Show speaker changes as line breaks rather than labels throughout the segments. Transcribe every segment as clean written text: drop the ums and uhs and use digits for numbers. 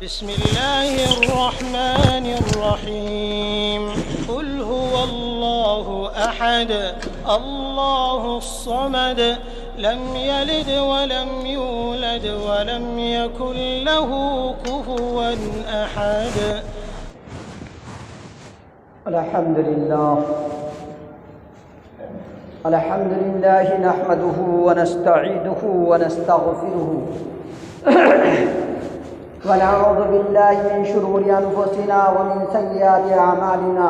بسم الله الرحمن الرحيم قل هو الله أحد الله الصمد لم يلد ولم يولد ولم يكن له كفوا أحد.
الحمد لله نحمده ونستعينه ونستغفره ونعوذ بالله من شرور أنفسنا ومن سيئات أعمالنا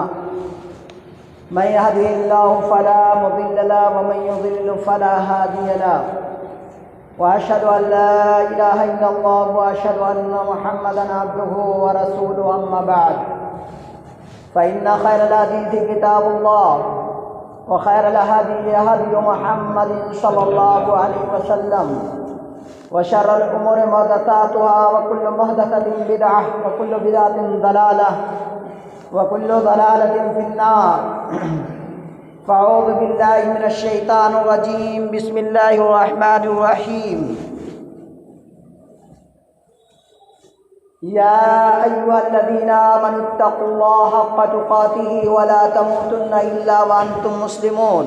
من يهده الله فلا مضل له ومن يضلل فلا هادي له وأشهد أن لا إله إلا الله وأشهد أن محمدا عبده ورسوله أما بعد فإن خير الحديث كتاب الله وخير الهدي هدي محمد صلى الله عليه وسلم وشر الأمور محدثاتها وكل محدثة بدعة وكل بدعة ضلالة وكل ضلالة في النار. فأعوذ بالله من الشيطان الرجيم. بسم الله الرحمن الرحيم. يا أيها الذين آمنوا اتقوا الله حق تقاته ولا تموتن إلا وأنتم مسلمون.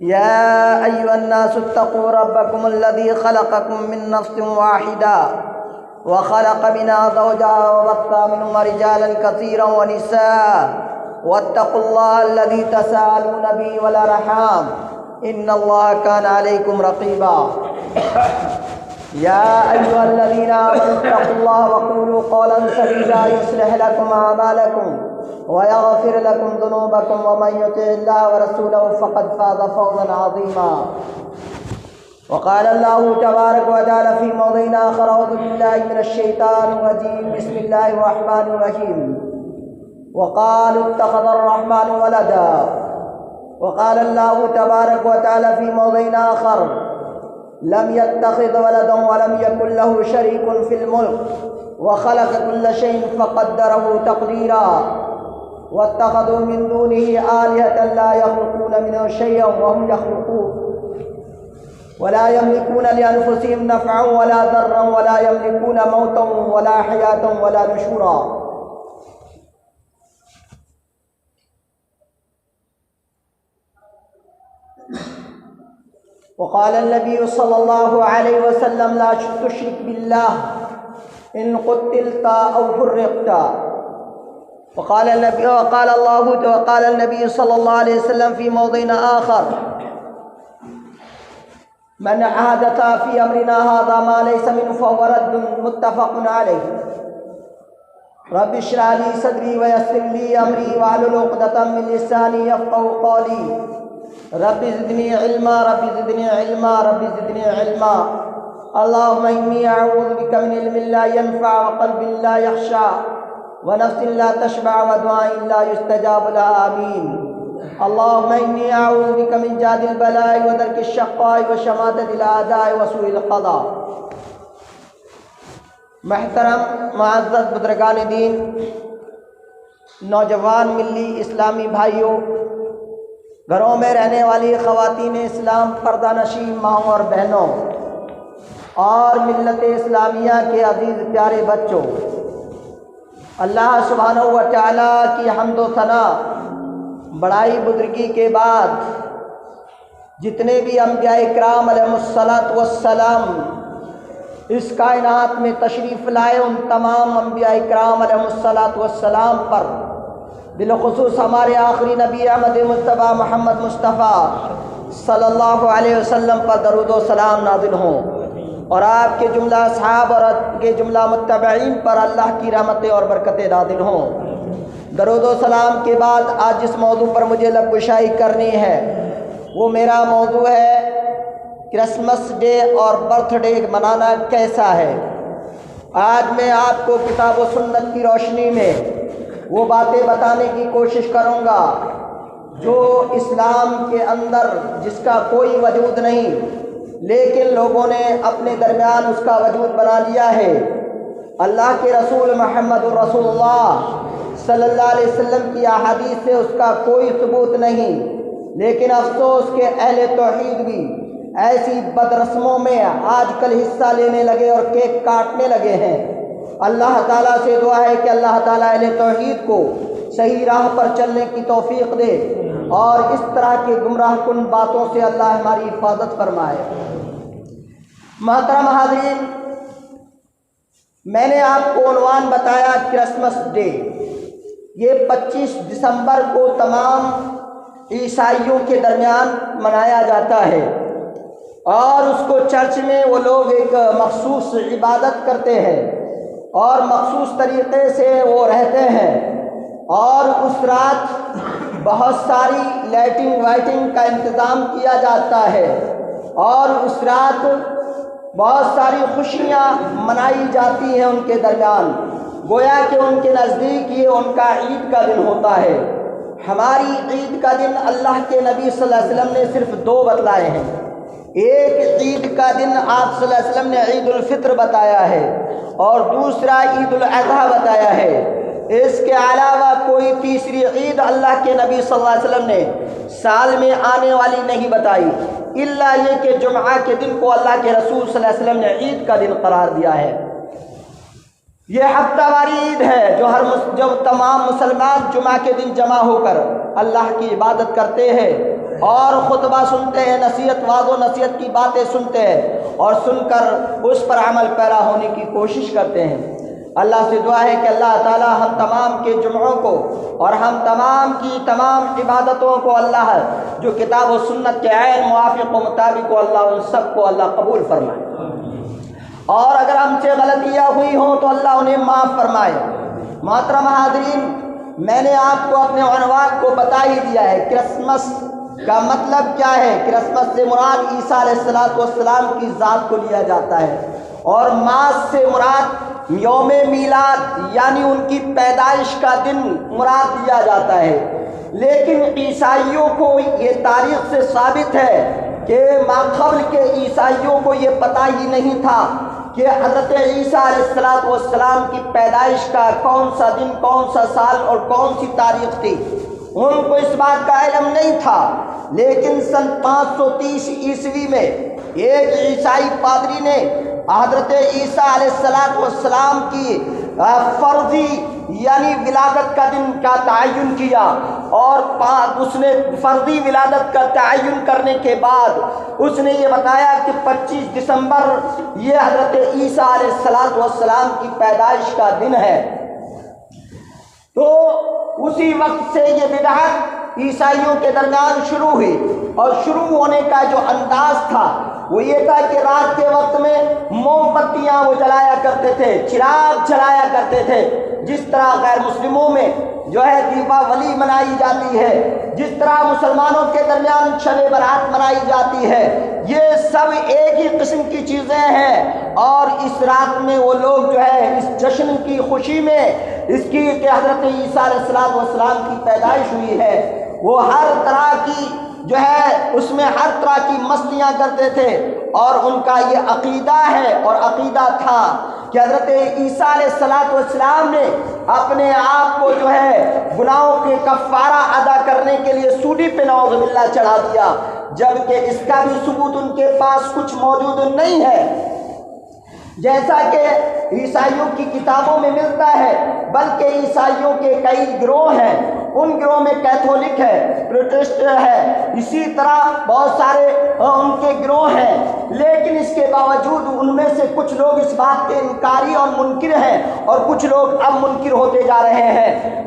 يا أيها الناس اتقوا ربكم الذي خلقكم من نفس واحدة وخلق منها زوجها وبث منهما رجالا كثيرا ونساء واتقوا الله الذي تساءلون به والأرحام إن الله كان عليكم رقيبا. يا أيها الذين آمنوا اتقوا الله وقولوا قولا سديدا يصلح لكم أعمالكم ويغفر لكم ذنوبكم ومن يطع الله ورسوله فقد فاز فوزا عظيما. وقال الله تبارك وتعالى في موضع آخر أعوذ بالله من الشيطان الرجيم. بسم الله الرحمن الرحيم. وقالوا اتخذ الرحمن ولدا. وقال الله تبارك وتعالى في موضع آخر لم يتخذ ولدا ولم يكن له شريك في الملك وخلق كل شيء فقدره تقديرا. واتخذوا من دونه آلهة لا يخلقون منه شيئا وهم يخلقون ولا يملكون لأنفسهم نفعا ولا ضرا ولا يملكون موتا ولا حياة ولا نشورا. وقال النبي صلى الله عليه وسلم لا تشرك بالله إن قتلت أو حرقت. وقال النبي صلى الله عليه وسلم في موضع آخر من أحدث في أمرنا هذا ما ليس منه فهو رد. متفق عليه. رب اشرح لي صدري ويسر لي أمري واحلل عقدة من لساني يفقهوا قولي. رب زدني علما رب زدني علما رب زدني علما. اللهم إني أعوذ بك من علم لا ينفع وقلب لا يخشع ونفس لا تشبع ودعاء لا يستجاب لها. آمين. اللهم إني أعوذ بك من جهد البلاء ودرك الشقاء وشماتة الأعداء وسوء القضاء. محترم معزز بزرگان دین، نوجوان ملی اسلامی بھائیوں، گھروں میں رہنے والی خواتین اسلام، پردہ نشین ماؤں اور بہنوں، اور ملت اسلامیہ کے عزیز پیارے بچوں، اللہ سبحانہ و تعالیٰ کی حمد و ثنا بڑائی بزرگی کے بعد جتنے بھی انبیاء اکرام علیہم الصلاۃ والسلام اس کائنات میں تشریف لائے، ان تمام انبیاء اکرام علیہم الصلاۃ والسلام پر بالخصوص ہمارے آخری نبی احمد مصطفیٰ محمد مصطفیٰ صلی اللہ علیہ وسلم پر درود و سلام نازل ہوں، اور آپ کے جملہ اصحاب اور کے جملہ متبعین پر اللہ کی رحمتیں اور برکتیں نازل ہوں۔ درود و سلام کے بعد آج جس موضوع پر مجھے لب گشائی کرنی ہے وہ میرا موضوع ہے کرسمس ڈے اور برتھ ڈے منانا کیسا ہے۔ آج میں آپ کو کتاب و سنت کی روشنی میں وہ باتیں بتانے کی کوشش کروں گا جو اسلام کے اندر جس کا کوئی وجود نہیں، لیکن لوگوں نے اپنے درمیان اس کا وجود بنا لیا ہے۔ اللہ کے رسول محمد الرسول اللہ صلی اللہ علیہ وسلم کی احادیث سے اس کا کوئی ثبوت نہیں، لیکن افسوس کہ اہل توحید بھی ایسی بد رسموں میں آج کل حصہ لینے لگے اور کیک کاٹنے لگے ہیں اللہ تعالیٰ سے دعا ہے کہ اللہ تعالیٰ اہل توحید کو صحیح راہ پر چلنے کی توفیق دے اور اس طرح کے گمراہ کن باتوں سے اللہ ہماری حفاظت فرمائے۔ محترم حاضرین، میں نے آپ کو عنوان بتایا کرسمس ڈے۔ یہ 25 دسمبر کو تمام عیسائیوں کے درمیان منایا جاتا ہے اور اس کو چرچ میں وہ لوگ ایک مخصوص عبادت کرتے ہیں اور مخصوص طریقے سے وہ رہتے ہیں، اور اس رات بہت ساری لائٹنگ وائٹنگ کا انتظام کیا جاتا ہے اور اس رات بہت ساری خوشیاں منائی جاتی ہیں ان کے درمیان، گویا کہ ان کے نزدیک یہ ان کا عید کا دن ہوتا ہے۔ ہماری عید کا دن اللہ کے نبی صلی اللہ علیہ وسلم نے صرف 2 بتلائے ہیں۔ ایک عید کا دن آپ صلی اللہ علیہ وسلم نے عید الفطر بتایا ہے اور دوسرا عید الاضحیٰ بتایا ہے۔ اس کے علاوہ کوئی تیسری عید اللہ کے نبی صلی اللہ علیہ وسلم نے سال میں آنے والی نہیں بتائی، الا یہ کہ جمعہ کے دن کو اللہ کے رسول صلی اللہ علیہ وسلم نے عید کا دن قرار دیا ہے۔ یہ ہفتہ واری عید ہے جو تمام مسلمان جمعہ کے دن جمع ہو کر اللہ کی عبادت کرتے ہیں اور خطبہ سنتے ہیں، نصیحت واضح نصیحت کی باتیں سنتے ہیں اور سن کر اس پر عمل پیرا ہونے کی کوشش کرتے ہیں۔ اللہ سے دعا ہے کہ اللہ تعالی ہم تمام کے جمعوں کو اور ہم تمام کی تمام عبادتوں کو اللہ جو کتاب و سنت کے عین موافق و مطابق ہو، اللہ ان سب کو اللہ قبول فرمائے، اور اگر ہم سے غلطیاں ہوئی ہوں تو اللہ انہیں معاف فرمائے۔ محترم حاضرین، میں نے آپ کو اپنے عنوان کو بتا ہی دیا ہے۔ کرسمس کا مطلب کیا ہے؟ کرسمس سے مراد عیسیٰ علیہ السلام کی ذات کو لیا جاتا ہے، اور ماس سے مراد یوم میلاد یعنی ان کی پیدائش کا دن مراد دیا جاتا ہے۔ لیکن عیسائیوں کو یہ تاریخ سے ثابت ہے کہ ماقبل کے عیسائیوں کو یہ پتہ ہی نہیں تھا کہ حضرت عیسیٰ علیہ السلام کی پیدائش کا کون سا دن، کون سا سال اور کون سی تاریخ تھی۔ ان کو اس بات کا علم نہیں تھا، لیکن سن 530 عیسوی میں ایک عیسائی پادری نے حضرت عیسیٰ علیہ السلام کی فرضی یعنی ولادت کا دن کا تعین کیا، اور اس نے فرضی ولادت کا تعین کرنے کے بعد اس نے یہ بتایا کہ 25 دسمبر یہ حضرت عیسیٰ علیہ السلام کی پیدائش کا دن ہے۔ تو اسی وقت سے یہ بدعت عیسائیوں کے درمیان شروع ہوئی، اور شروع ہونے کا جو انداز تھا وہ یہ تھا کہ رات کے وقت میں موم بتیاں وہ جلایا کرتے تھے، چراغ جلایا کرتے تھے، جس طرح غیر مسلموں میں جو ہے دیپاولی منائی جاتی ہے، جس طرح مسلمانوں کے درمیان شب برات منائی جاتی ہے، یہ سب ایک ہی قسم کی چیزیں ہیں۔ اور اس رات میں وہ لوگ جو ہے اس جشن کی خوشی میں اس کی کہ حضرت عیسیٰ علیہ السلام کی پیدائش ہوئی ہے، وہ ہر طرح کی جو ہے اس میں ہر طرح کی مستیاں کرتے تھے، اور ان کا یہ عقیدہ ہے اور عقیدہ تھا کہ حضرت عیسیٰ علیہ السلام نے اپنے آپ کو جو ہے گناہوں کے کفارہ ادا کرنے کے لیے سولی پہ نعوذ باللہ چڑھا دیا، جبکہ اس کا بھی ثبوت ان کے پاس کچھ موجود نہیں ہے، جیسا کہ عیسائیوں کی کتابوں میں ملتا ہے، بلکہ عیسائیوں کے کئی گروہ ہیں، ان گروہ میں کیتھولک ہے، پروٹسٹ ہے، اسی طرح بہت سارے ان کے گروہ ہیں، لیکن اس کے باوجود ان میں سے کچھ لوگ اس بات کے انکاری اور منکر ہیں، اور کچھ لوگ اب منکر ہوتے جا رہے ہیں۔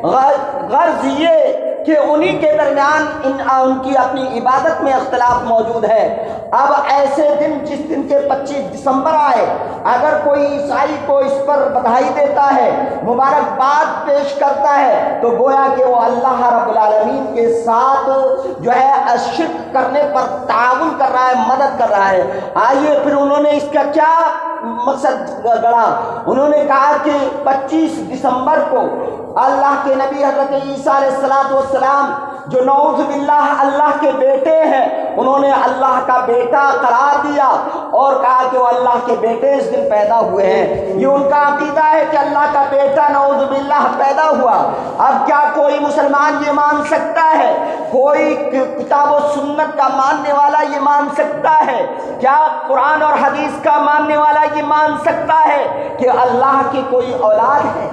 غرض یہ کہ انہی کے درمیان ان کی اپنی عبادت میں اختلاف موجود ہے۔ اب ایسے دن جس دن کے 25 دسمبر آئے، اگر کوئی عیسائی کو اس پر بدھائی دیتا ہے، مبارکباد پیش کرتا ہے، تو گویا کہ وہ اللہ رب العالمین کے ساتھ جو ہے شرک کرنے پر تعاون کر رہا ہے، مدد کر رہا ہے۔ آئیے پھر انہوں نے اس کا کیا مقصد گڑھا؟ انہوں نے کہا کہ 25 دسمبر کو اللہ کے نبی حضرت عیسیٰ علیہ السلام جو نعوذ باللہ اللہ کے بیٹے ہیں، انہوں نے اللہ کا بیٹا قرار دیا اور کہا کہ وہ اللہ کے بیٹے اس دن پیدا ہوئے ہیں۔ یہ ان کا عقیدہ ہے کہ اللہ اللہ کا بیٹا نعوذ باللہ پیدا ہوا۔ اب کیا کوئی مسلمان یہ مان سکتا ہے، کوئی کتاب و سنت کا ماننے والا یہ مان سکتا ہے، کیا قرآن اور حدیث کا ماننے والا یہ مان سکتا ہے کہ اللہ کی کوئی اولاد ہے؟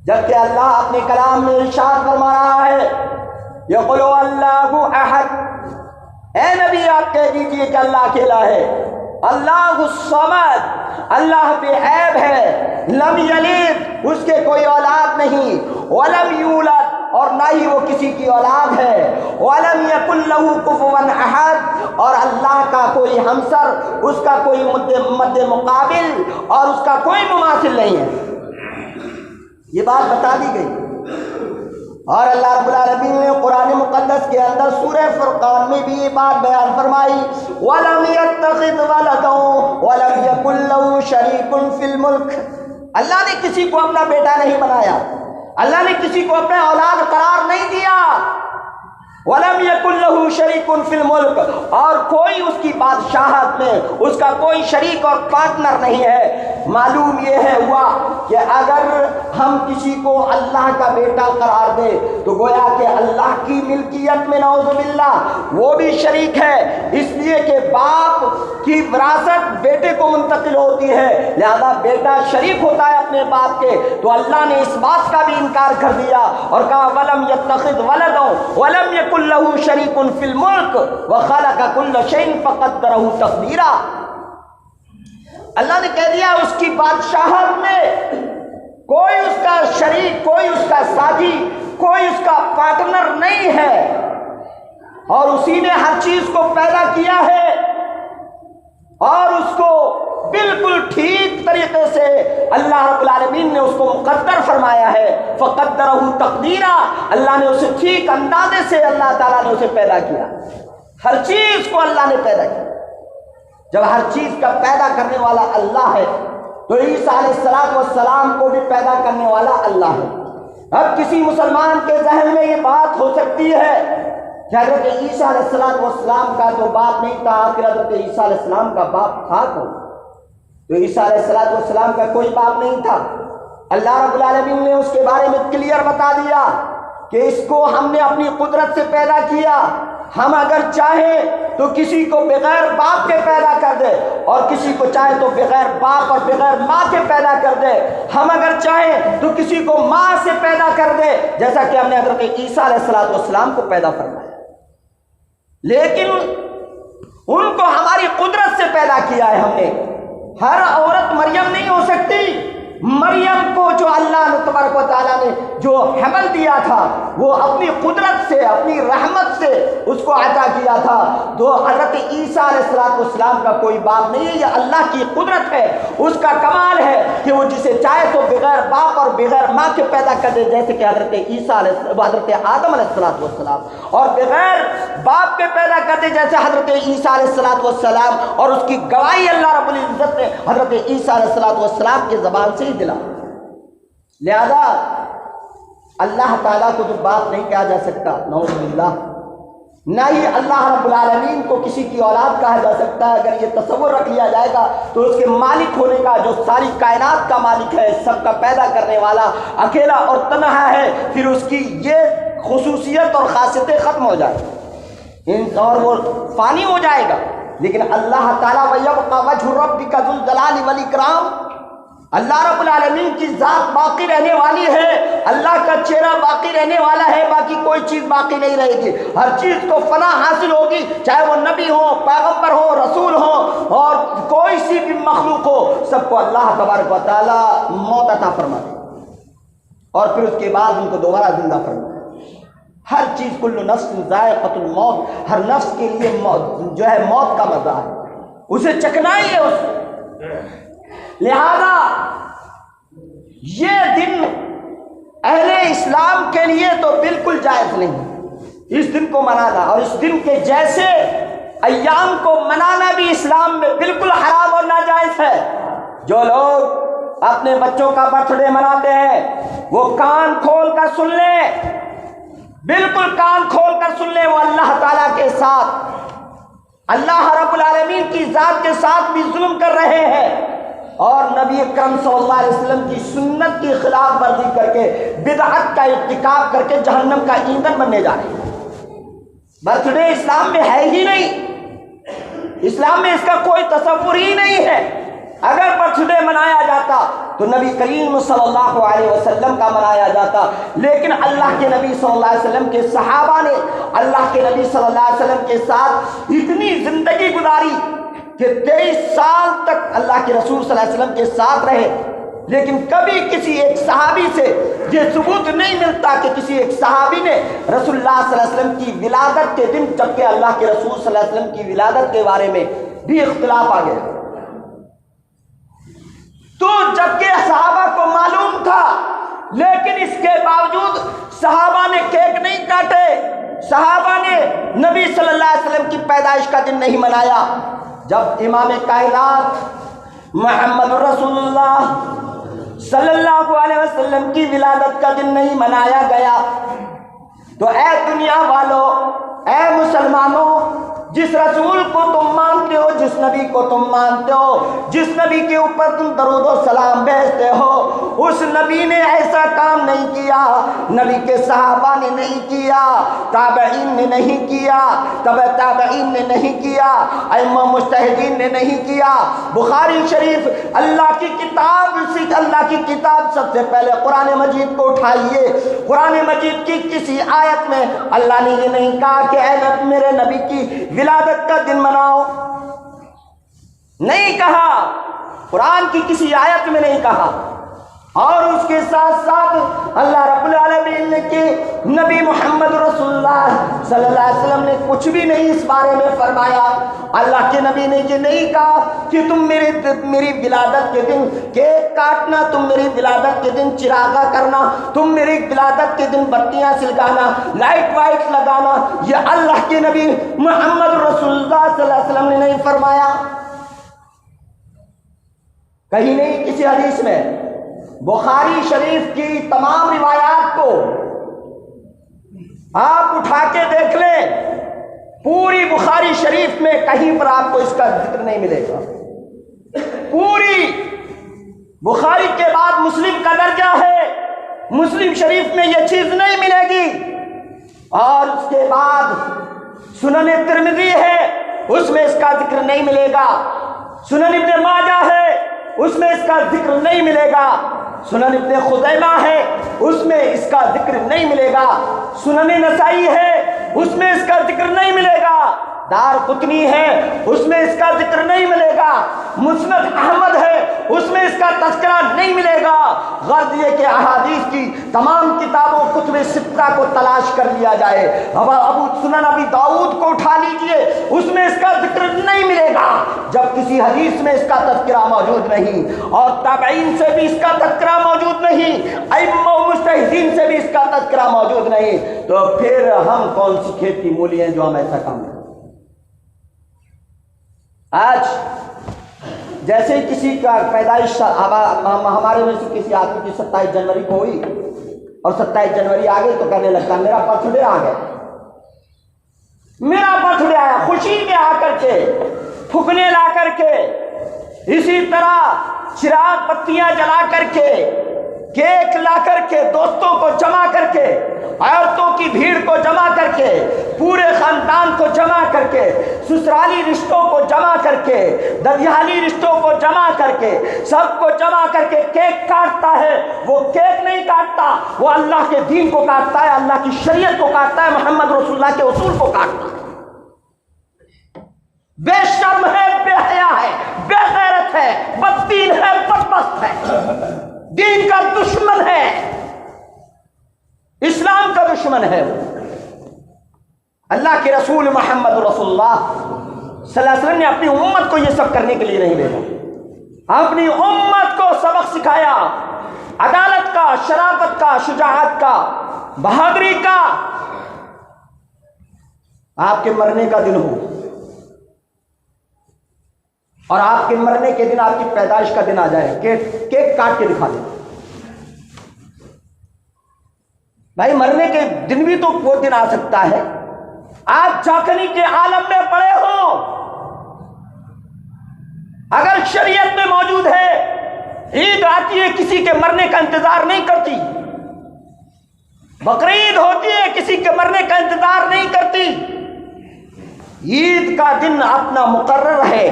جبکہ اللہ اپنے کلام میں ارشاد فرما رہا ہے، یقول اللہ احد، اے نبی آپ کہہ دیجئے کہ اللہ اکیلا ہے، اللہ الصمد، اللہ بے عیب ہے، لم یلد، اس کے کوئی اولاد نہیں، ولم یولد، اور نہ ہی وہ کسی کی اولاد ہے، ولم یکن لہ کفوا احد، اور اللہ کا کوئی ہمسر، اس کا کوئی مد مقابل اور اس کا کوئی مماثل نہیں ہے۔ یہ بات بتا دی گئی، اور اللہ رب العالمین نے قرآن مقدس کے اندر سورہ فرقان میں بھی یہ بات بیان فرمائی، وَلَمْ يَتَّخِذْ وَلَدًا وَلَمْ يَكُنْ لَهُ شَرِيكٌ فِي الْمُلْكِ، اللہ نے کسی کو اپنا بیٹا نہیں بنایا، اللہ نے کسی کو اپنا اولاد قرار نہیں دیا، وَلَمْ يَكُنْ لَهُ شَرِيكٌ فِي الْمُلْكِ، اور کوئی اس کی بادشاہت میں اس کا کوئی شریک اور پارٹنر نہیں ہے۔ معلوم یہ ہے ہوا کہ اگر ہم کسی کو اللہ کا بیٹا قرار دے تو گویا کہ اللہ کی ملکیت میں نعوذ باللہ وہ بھی شریک ہے، اس لیے کہ باپ کی وراثت بیٹے کو منتقل ہوتی ہے، لہذا بیٹا شریک ہوتا ہے اپنے باپ کے، تو اللہ نے اس بات کا بھی انکار کر دیا اور کہا وَلَمْ يَتَّخِذْ وَلَدًا وَلَمْ يَكُنْ لَهُ شَرِيكٌ فِي الْمُلْكِ وَخَلَقَ كُلَّ شَيْءٍ فَقَدَّرَهُ تَقْدِيرًا۔ اللہ نے کہہ دیا اس کی بادشاہت میں کوئی اس کا شریک، کوئی اس کا ساتھی، کوئی اس کا پارٹنر نہیں ہے، اور اسی نے ہر چیز کو پیدا کیا ہے اور اس کو بالکل ٹھیک طریقے سے اللہ رب العالمین نے اس کو مقدر فرمایا ہے، فقدرہ تقدیرا، اللہ نے اسے ٹھیک اندازے سے اللہ تعالیٰ نے اسے پیدا کیا، ہر چیز کو اللہ نے پیدا کیا۔ جب ہر چیز کا پیدا کرنے والا اللہ ہے تو عیسیٰ علیہ السلام کو بھی پیدا کرنے والا اللہ ہے۔ اب کسی مسلمان کے ذہن میں یہ بات ہو سکتی ہے کہ حضرت عیسیٰ علیہ السلام کا تو باپ نہیں تھا، آخر حضرت عیسیٰ علیہ السلام کا باپ تھا کون؟ تو عیسیٰ علیہ السلام کا کوئی باپ نہیں تھا۔ اللہ رب العالمین نے اس کے بارے میں کلیئر بتا دیا کہ اس کو ہم نے اپنی قدرت سے پیدا کیا، ہم اگر چاہیں تو کسی کو بغیر باپ کے پیدا کر دے اور کسی کو چاہے تو بغیر باپ اور بغیر ماں کے پیدا کر دے، ہم اگر چاہیں تو کسی کو ماں سے پیدا کر دے، جیسا کہ ہم نے حضرت عیسیٰ علیہ السلام کو پیدا فرمایا، لیکن ان کو ہماری قدرت سے پیدا کیا ہے ہم نے۔ ہر عورت مریم نہیں ہو سکتی، مریم کو جو اللہ تبارک و تعالیٰ نے جو حمل دیا تھا وہ اپنی قدرت سے، اپنی رحمت سے اس کو عطا کیا تھا، تو حضرت عیسیٰ علیہ السلام کا کوئی باپ نہیں ہے، یہ اللہ کی قدرت ہے، اس کا کمال ہے کہ وہ جسے چاہے تو بغیر باپ اور بغیر ماں کے پیدا کر دے، جیسے کہ حضرت حضرت آدم علیہ السلام، اور بغیر باپ کے پیدا کر دے جیسے حضرت عیسیٰ علیہ السلام، اور اس کی گواہی اللہ رب العزت نے حضرت عیسیٰ علیہ السلام کی زبان سے ہی دلا۔ لہذا اللہ تعالیٰ کو تو باپ نہیں کہا جا سکتا، نعوذ باللہ، نہ ہی اللہ رب العالمین کو کسی کی اولاد کہا جا سکتا ہے۔ اگر یہ تصور رکھ لیا جائے گا تو اس کے مالک ہونے کا، جو ساری کائنات کا مالک ہے، سب کا پیدا کرنے والا اکیلا اور تنہا ہے، پھر اس کی یہ خصوصیت اور خاصیتیں ختم ہو جائیں اور وہ فانی ہو جائے گا۔ لیکن اللہ تعالیٰ وَيَبْقَى وَجْهُ رَبِّكَ ذُو الْجَلَالِ وَالْإِكْرَامِ، اللہ رب العالمین کی ذات باقی رہنے والی ہے، اللہ کا چہرہ باقی رہنے والا ہے، باقی کوئی چیز باقی نہیں رہے گی، ہر چیز کو فنا حاصل ہوگی، چاہے وہ نبی ہو، پیغمبر ہو، رسول ہو، اور کوئی سی بھی مخلوق ہو، سب کو اللہ تبارک و تعالیٰ موت عطا فرما دے اور پھر اس کے بعد ان کو دوبارہ زندہ فرما دے۔ ہر چیز کل نفس ذائقۃ الموت، ہر نفس کے لیے جو ہے موت کا مزہ ہے، اسے چکھنا ہی ہے اس کو۔ لہذا یہ دن اہل اسلام کے لیے تو بالکل جائز نہیں اس دن کو منانا، اور اس دن کے جیسے ایام کو منانا بھی اسلام میں بالکل حرام اور ناجائز ہے۔ جو لوگ اپنے بچوں کا برتھ ڈے مناتے ہیں وہ کان کھول کر سن لیں، بالکل کان کھول کر سن لیں، وہ اللہ تعالیٰ کے ساتھ، اللہ رب العالمین کی ذات کے ساتھ بھی ظلم کر رہے ہیں۔ اور نبی اکرم صلی اللہ علیہ وسلم کی سنت کی خلاف ورزی کر کے بدعت کا ارتکاب کر کے جہنم کا ایندھن بننے جا رہے ہیں۔ برتھ ڈے اسلام میں ہے ہی نہیں، اسلام میں اس کا کوئی تصور ہی نہیں ہے۔ اگر برتھ ڈے منایا جاتا تو نبی کریم صلی اللہ علیہ وسلم کا منایا جاتا، لیکن اللہ کے نبی صلی اللہ علیہ وسلم کے صحابہ نے اللہ کے نبی صلی اللہ علیہ وسلم کے ساتھ اتنی زندگی گزاری کہ 23 سال تک اللہ کے رسول صلی اللہ علیہ وسلم کے ساتھ رہے، لیکن کبھی کسی ایک صحابی سے یہ ثبوت نہیں ملتا کہ کسی ایک صحابی نے رسول اللہ صلی اللہ علیہ وسلم کی ولادت کے دن، جبکہ اللہ کے رسول صلی اللہ علیہ وسلم کی ولادت کے بارے میں بھی اختلاف آ گیا، تو جبکہ صحابہ کو معلوم تھا، لیکن اس کے باوجود صحابہ نے کیک نہیں کاٹے، صحابہ نے نبی صلی اللہ علیہ وسلم کی پیدائش کا دن نہیں منایا۔ جب امام کائنات محمد رسول اللہ صلی اللہ علیہ وسلم کی ولادت کا دن نہیں منایا گیا تو اے دنیا والوں، اے مسلمانوں، جس رسول کو تم مانتے ہو، جس نبی کو تم مانتے ہو، جس نبی کے اوپر تم درود و سلام بھیجتے ہو، اس نبی نے ایسا کام نہیں کیا، نبی کے صحابہ نے نہیں کیا، تابعین نے نہیں کیا، تبع تابعین نے نہیں کیا، ائمہ مجتہدین نے نہیں کیا۔ بخاری شریف اللہ کی کتاب، اللہ کی کتاب، سب سے پہلے قرآن مجید کو اٹھائیے، قرآن مجید کی کسی آیت میں اللہ نے یہ نہیں کہا کہ اے میرے نبی کی ولادت کا دن مناؤ، نہیں کہا، قرآن کی کسی آیت میں نہیں کہا۔ اور اس کے ساتھ ساتھ اللہ رب العالمین نے کہ نبی محمد رسول اللہ صلی اللہ علیہ وسلم نے کچھ بھی نہیں اس بارے میں فرمایا۔ اللہ کے نبی نے یہ نہیں کہا کہ تم میری ولادت کے دن کیک کاٹنا، تم میری ولادت کے دن چراغا کرنا، تم میری ولادت کے دن بتیاں سلگانا، لائٹ وائٹ لگانا، یہ اللہ کے نبی محمد رسول اللہ صلی اللہ علیہ وسلم نے نہیں فرمایا، کہیں نہیں کسی حدیث میں۔ بخاری شریف کی تمام روایات کو آپ اٹھا کے دیکھ لیں، پوری بخاری شریف میں کہیں پر آپ کو اس کا ذکر نہیں ملے گا۔ پوری بخاری کے بعد مسلم کا درجہ ہے، مسلم شریف میں یہ چیز نہیں ملے گی، اور اس کے بعد سنن ترمذی ہے، اس میں اس کا ذکر نہیں ملے گا، سنن ابن ماجہ ہے، اس میں اس کا ذکر نہیں ملے گا، سنن ابن خزیمہ ہے، اس میں اس کا ذکر نہیں ملے گا، سنن نسائی ہے، اس میں اس کا ذکر نہیں ملے گا، دارقطنی ہے، اس میں اس کا ذکر نہیں ملے گا، مسند احمد ہے، اس میں اس کا تذکرہ نہیں ملے گا۔ غرض یہ کہ احادیث کی تمام کتابوں کتب ستہ کو تلاش کر لیا جائے، ابو سنن ابی داؤد کو اٹھا لیجئے، اس میں اس کا ذکر نہیں ملے گا۔ جب کسی حدیث میں اس کا تذکرہ موجود نہیں، اور تابعین سے بھی اس کا تذکرہ موجود نہیں، ائمہ و مجتہدین سے بھی اس کا تذکرہ موجود نہیں، تو پھر ہم کون سی کھیتی مولی ہیں جو ہم ایسا کام کریں۔ آج جیسے کسی کا پیدائش ہمارے میں سے کسی آدمی کی 27 جنوری کو ہوئی، اور 27 جنوری آ گئی تو کہنے لگتا میرا برتھ ڈے آ گیا، میرا برتھ ڈے آیا، خوشی میں آ کر کے، پھکنے لا کر کے، اسی طرح چراغ بتیاں جلا کر کے، کیک لا کر کے، دوستوں کو جمع کر کے، عورتوں کی بھیڑ کو جمع کر کے، پورے خاندان کو جمع کر کے، سسرالی رشتوں کو جمع کر کے، ددیالی رشتوں کو جمع کر کے، سب کو جمع کر کے کیک کاٹتا ہے۔ وہ کیک نہیں کاٹتا، وہ اللہ کے دین کو کاٹتا ہے، اللہ کی شریعت کو کاٹتا ہے، محمد رسول اللہ کے اصول کو کاٹتا ہے۔ بے شرم ہے، بے حیا ہے، بے غیرت ہے، بددین ہے، بدبخت ہے، دین کا دشمن ہے، اسلام کا دشمن ہے۔ اللہ کے رسول محمد رسول اللہ صلی اللہ علیہ وسلم نے اپنی امت کو یہ سب کرنے کے لیے نہیں بھیجا، اپنی امت کو سبق سکھایا، عدالت کا، شرافت کا، شجاعت کا، بہادری کا۔ آپ کے مرنے کا دن ہو اور آپ کے مرنے کے دن آپ کی پیدائش کا دن آ جائے، کیک کاٹ کے دکھا دیں۔ بھائی مرنے کے دن بھی تو وہ دن آ سکتا ہے۔ آپ چاکنی کے عالم میں پڑے ہو،
اگر شریعت میں موجود ہے، عید آتی ہے کسی کے مرنے کا انتظار نہیں کرتی، بقرعید ہوتی ہے کسی کے مرنے کا انتظار نہیں کرتی، عید کا دن اپنا مقرر ہے۔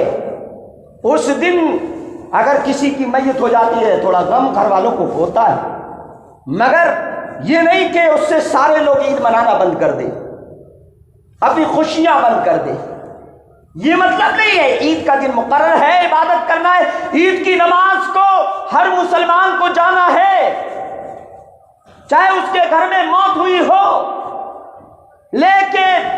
اس دن اگر کسی کی میت ہو جاتی ہے تھوڑا غم گھر والوں کو ہوتا ہے، مگر یہ نہیں کہ اس سے سارے لوگ عید منانا بند کر دیں، اپنی خوشیاں بند کر دیں۔ یہ مطلب نہیں ہے، عید کا دن مقرر ہے، عبادت کرنا ہے، عید کی نماز کو ہر مسلمان کو جانا ہے، چاہے اس کے گھر میں موت ہوئی ہو۔ لیکن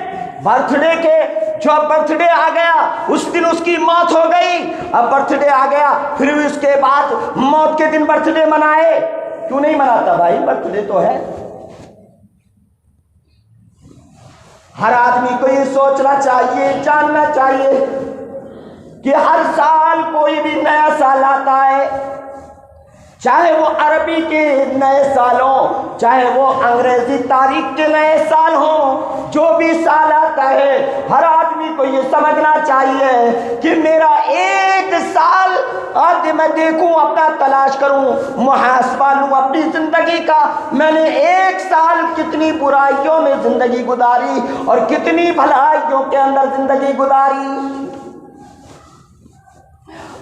برتھ ڈے کے جو برتھ ڈے آ گیا اس دن اس کی موت ہو گئی، اب برتھ ڈے آ گیا پھر بھی اس کے بعد موت کے دن برتھ ڈے منائے، کیوں نہیں مناتا بھائی؟ برتھ ڈے تو ہے۔ ہر آدمی کو یہ سوچنا چاہیے، جاننا چاہیے کہ ہر سال کوئی بھی نیا سال آتا ہے، چاہے وہ عربی کے نئے سال ہوں، چاہے وہ انگریزی تاریخ کے نئے سال ہوں، جو بھی سال آتا ہے ہر آدمی کو یہ سمجھنا چاہیے کہ میرا ایک سال آج میں دیکھوں، اپنا تلاش کروں، محاسبہ لوں اپنی زندگی کا، میں نے ایک سال کتنی برائیوں میں زندگی گزاری اور کتنی بھلائیوں کے اندر زندگی گزاری۔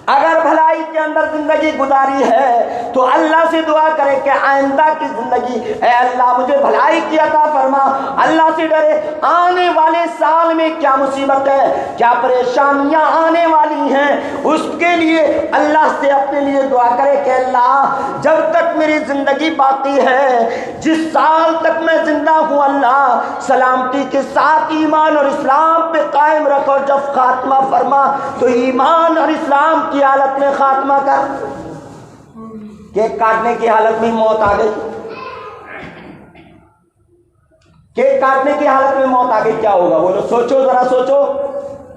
اگر بھلائی کے اندر زندگی گزاری ہے تو اللہ سے دعا کرے کہ آئندہ کی زندگی اے اللہ مجھے بھلائی کی عطا فرما، اللہ سے ڈرے آنے والے سال میں کیا مصیبت ہے، کیا پریشانیاں آنے والی ہیں، اس کے لیے اللہ سے اپنے لیے دعا کرے کہ اللہ جب تک میری زندگی باقی ہے، جس سال تک میں زندہ ہوں، اللہ سلامتی کے ساتھ ایمان اور اسلام پہ قائم رکھو، جب خاتمہ فرما تو ایمان اور اسلام کی حالت میں خاتمہ کر۔ کیک کاٹنے کی حالت میں موت آ گئی، کیک کاٹنے کی حالت میں موت آ گئی، کیا ہوگا بولو؟ سوچو ذرا سوچو۔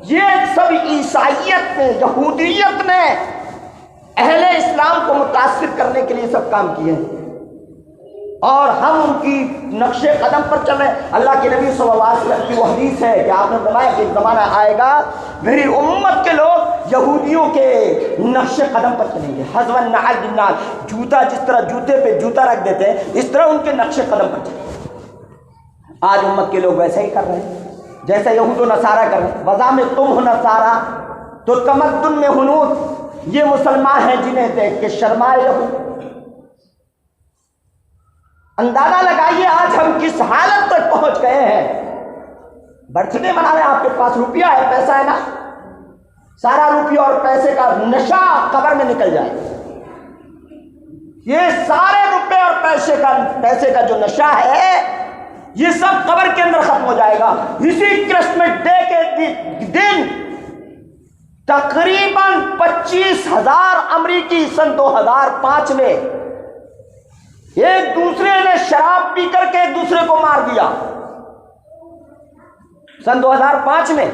یہ سب عیسائیت نے، یہودیت نے اہل اسلام کو متاثر کرنے کے لیے سب کام کیے ہیں، اور ہم ان کی نقش قدم پر چل رہے ہیں۔ اللہ کے نبی صلی اللہ علیہ وسلم کی وہ حدیث ہے کہ آپ نے فرمایا کہ ایک زمانہ آئے گا میری امت کے لوگ یہودیوں کے نقش قدم پر چلیں گے، حذو النعل بالنعل، جوتا جس طرح جوتے پہ جوتا رکھ دیتے ہیں اس طرح ان کے نقش قدم پر چلیں گے۔ آج امت کے لوگ ویسا ہی کر رہے ہیں جیسا یہود و نصارہ کر رہے ہیں۔ وضع میں تم ہو نصارہ تو تمدن میں ہنود، یہ مسلمان ہیں جنہیں دیکھ کے شرمائے یہود۔ اندازہ لگائیے آج ہم کس حالت تک پہنچ گئے ہیں۔ برتھ ڈے منا رہے ہیں، آپ کے پاس روپیہ ہے، پیسہ ہے نا، سارا روپیہ اور پیسے کا نشہ قبر میں نکل جائے۔ یہ سارے روپے اور پیسے کا جو نشہ ہے یہ سب قبر کے اندر ختم ہو جائے گا۔ اسی کرسمس ڈے کے دن تقریباً 25,000 امریکی سن 2005 میں ایک دوسرے نے شراب پی کر کے ایک دوسرے کو مار دیا۔ سن 2005 میں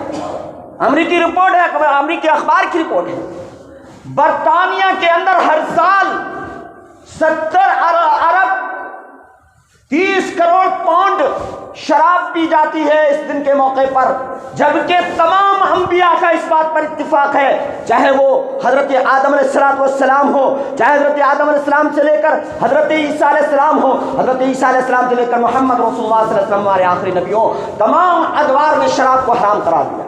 امریکی رپورٹ ہے، امریکی اخبار کی رپورٹ ہے، برطانیہ کے اندر ہر سال 70 ارب 30 کروڑ پاؤنڈ شراب پی جاتی ہے اس دن کے موقع پر، جبکہ تمام انبیاء کا اس بات پر اتفاق ہے، چاہے وہ حضرت آدم علیہ السلام ہو، چاہے حضرت آدم علیہ السلام سے لے کر حضرت عیسیٰ علیہ السلام ہو، حضرت عیسیٰ علیہ السلام سے لے کر محمد رسول اللہ صلی اللہ علیہ وسلم ہمارے آخری نبی ہو، تمام ادوار میں شراب کو حرام قرار دیا۔